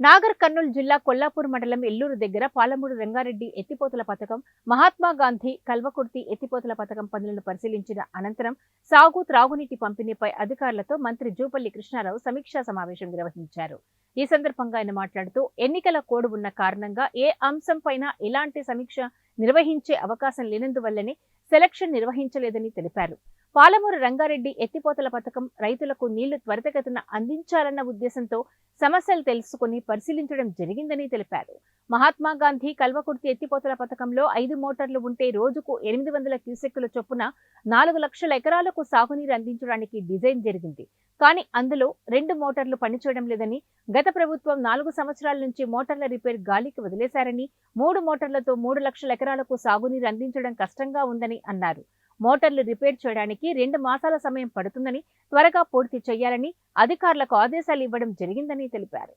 నాగర్ కర్నూలు జిల్లా కొల్లాపూర్ మండలం ఎల్లూరు దగ్గర పాలమూరు రంగారెడ్డి ఎత్తిపోతల పథకం, మహాత్మా గాంధీ కల్వకుర్తి ఎత్తిపోతల పథకం పనులను పరిశీలించిన అనంతరం సాగు, త్రాగునీటి పంపిణీపై అధికారులతో మంత్రి జూపల్లి కృష్ణారావు సమీక్షా సమావేశం నిర్వహించారు. ఈ సందర్భంగా ఆయన మాట్లాడుతూ ఎన్నికల కోడ్ ఉన్న కారణంగా ఏ అంశంపైన ఎలాంటి సమీక్ష నిర్వహించే అవకాశం లేనందువల్లనే సెలక్షన్ నిర్వహించలేదని తెలిపారు. పాలమూరు రంగారెడ్డి ఎత్తిపోతల పథకం రైతులకు నీళ్లు త్వరితగతిన అందించాలన్న ఉద్దేశంతో సమస్యలు తెలుసుకుని పరిశీలించడం జరిగిందని తెలిపారు. మహాత్మా గాంధీ కల్వకుర్తి ఎత్తిపోతల పథకంలో 5 మోటార్లు ఉంటే రోజుకు 800 క్యూసెక్కుల చొప్పున 4 లక్షల ఎకరాలకు సాగునీరు అందించడానికి డిజైన్ జరిగింది. కానీ అందులో 2 మోటార్లు పనిచేయడం లేదని, గత ప్రభుత్వం 4 సంవత్సరాల నుంచి మోటార్ల రిపేర్ గాలికి వదిలేశారని, 3 మోటార్లతో 3 లక్షల ఎకరాలకు సాగునీరు అందించడం కష్టంగా ఉందని అన్నారు. మోటార్లు రిపేర్ చేయడానికి 2 మాసాల సమయం పడుతుందని, త్వరగా పూర్తి చేయాలని అధికారులకు ఆదేశాలు ఇవ్వడం జరిగిందని తెలిపారు.